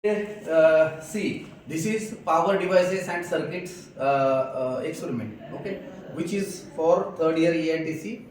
See, this is power devices and circuits experiment, okay, which is for third year ENTC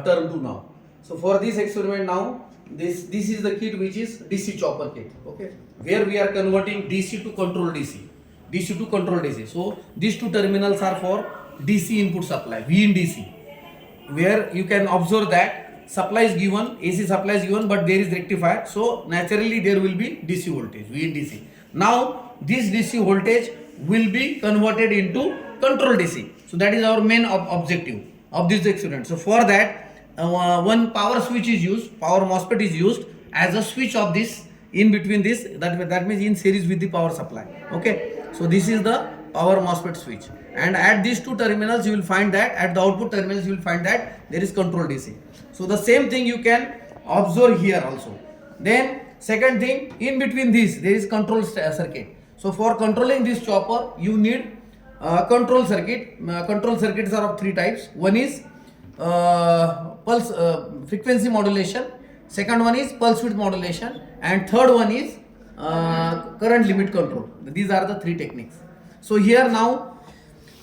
term 2 now. So for this experiment now, this is the kit which is DC chopper kit, okay, where we are converting DC to control DC to control DC. So these two terminals are for DC input supply, V in DC, where you can observe that supply is given, AC supply is given, but there is rectifier, so naturally there will be DC voltage, V in DC. Now this DC voltage will be converted into control DC. So that is our main objective of this experiment. So for that, one power switch is used, power MOSFET is used as a switch of this in between this, that means in series with the power supply. Okay, so this is the power MOSFET switch, and at these two terminals you will find that at the output terminals you will find that there is control DC. So the same thing you can observe here also. Then second thing, in between this there is control circuit. So for controlling this chopper you need control circuit. Control circuits are of three types. One is pulse frequency modulation, second one is pulse width modulation, and third one is current limit control. These are the three techniques. So here now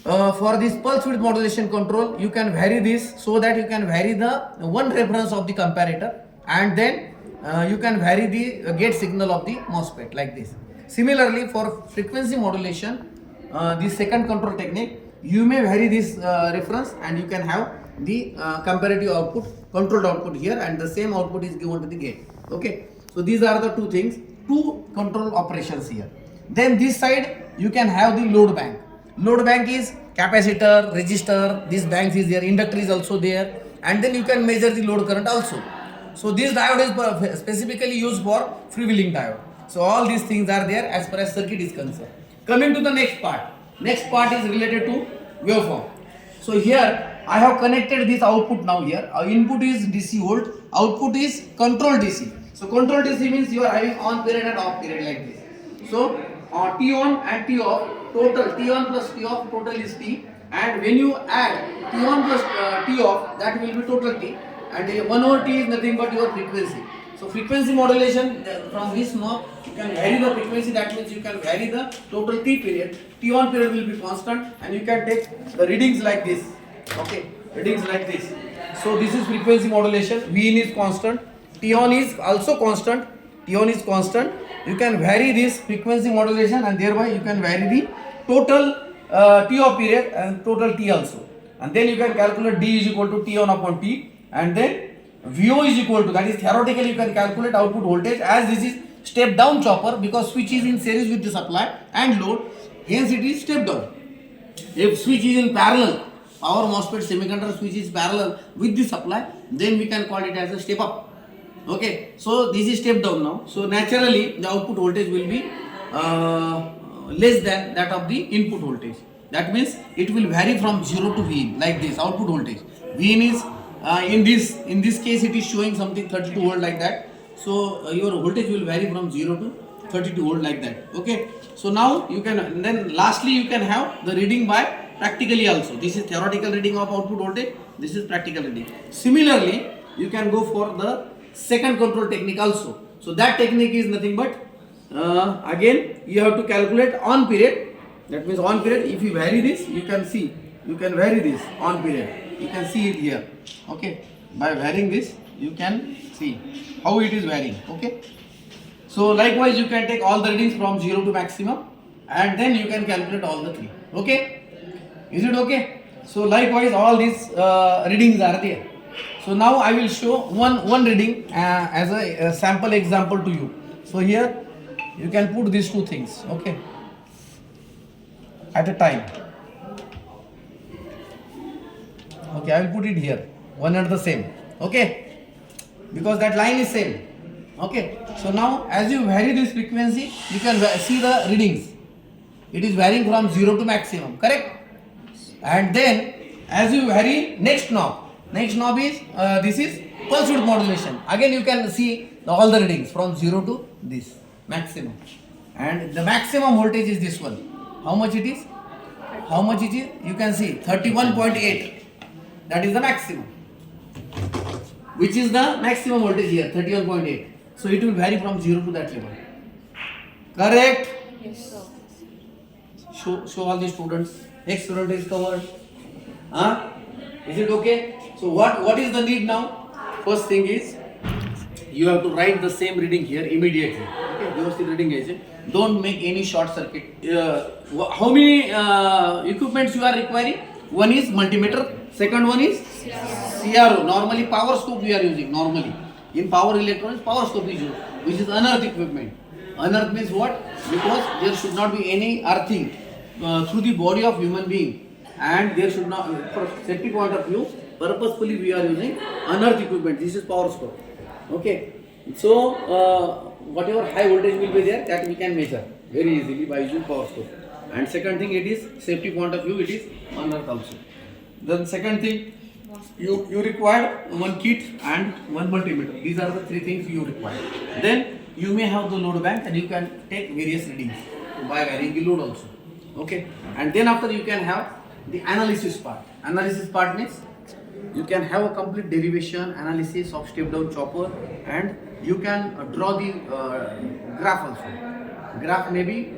for this pulse width modulation control, you can vary this so that you can vary the one reference of the comparator, and then you can vary the gate signal of the MOSFET like this. Similarly, for frequency modulation, the second control technique, you may vary this reference and you can have the comparative output, controlled output here, and the same output is given to the gate. Okay, so these are the two things, two control operations here. Then this side you can have the load bank. Load bank is capacitor, resistor, this bank is there, inductor is also there, and then you can measure the load current also. So this diode is specifically used for freewheeling diode. So all these things are there as far as circuit is concerned. Coming to the next part. Next part is related to waveform. So here I have connected this output now here. Our input is DC volt, output is control DC. So control DC means you are having on period and off period like this. So T on and T off, total T on plus T off, total is T, and when you add T on plus T off, that will be total T, and 1 over T is nothing but your frequency. So frequency modulation, from this knob you can vary the frequency, that means you can vary the total T period. T on period will be constant, and you can take the readings like this. Okay, readings like this. So this is frequency modulation. V in is constant, T on is also constant, T on is constant. You can vary this frequency modulation, and thereby you can vary the total T off period and total T also. And then you can calculate D is equal to T on upon T, and then VO is equal to, that is theoretically you can calculate output voltage, as this is step down chopper because switch is in series with the supply and load, hence it is step down. If switch is in parallel, our MOSFET semiconductor switch is parallel with the supply, then we can call it as a step up. Okay, so this is step down now. So naturally the output voltage will be less than that of the input voltage. That means it will vary from 0 to V in, like this. Output voltage V in is in this case it is showing something 32 volt like that. So your voltage will vary from 0 to 32 volt like that. Okay, so now you can, and then lastly you can have the reading by practically also. This is theoretical reading of output voltage, this is practical reading. Similarly you can go for the second control technique also. So that technique is nothing but again you have to calculate on period. That means on period, if you vary this, you can see, you can vary this on period, you can see it here. Okay, by varying this you can see how it is varying. Okay, so likewise you can take all the readings from 0 to maximum, and then you can calculate all the three. Okay, is it okay? So likewise all these readings are there. So now I will show one reading as a sample example to you. So here you can put these two things, okay, at a time. Okay, I will put it here, one and the same. Okay, because that line is same. Okay, so now as you vary this frequency, you can see the readings. It is varying from 0 to maximum, correct? And then as you vary next knob is this is pulse width modulation. Again you can see all the readings from 0 to this maximum, and the maximum voltage is this one. How much it is? How much it is? You can see 31.8. That is the maximum, which is the maximum voltage here, 31.8. So it will vary from 0 to that level. Correct? Yes, sir. Show all the students. Next student is covered. Huh? Is it okay? So what is the need now? First thing is you have to write the same reading here immediately. Okay, व्यवस्थित reading है. Don't make any short circuit. How many equipments you are requiring? One is multimeter. Second one is CRO. Normally power scope we are using. Normally in power electronics, power scope is used, which is unearth equipment. Unearth means what? Because there should not be any earthing through the body of human being, and there should not, for safety point of view, purposefully we are using unearth equipment. This is power scope. Okay, so whatever high voltage will be there, that we can measure very easily by using power scope. And second thing, it is safety point of view, it is unearth also. Then second thing, you require one kit and one multimeter. These are the three things you require. Then you may have the load bank and you can take various readings by varying the load also. Okay, and then after you can have the analysis part. Analysis part means you can have a complete derivation analysis of step down chopper, and you can draw the graph also. Graph may be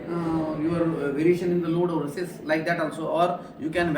your variation in the load or resist, like that also, or you can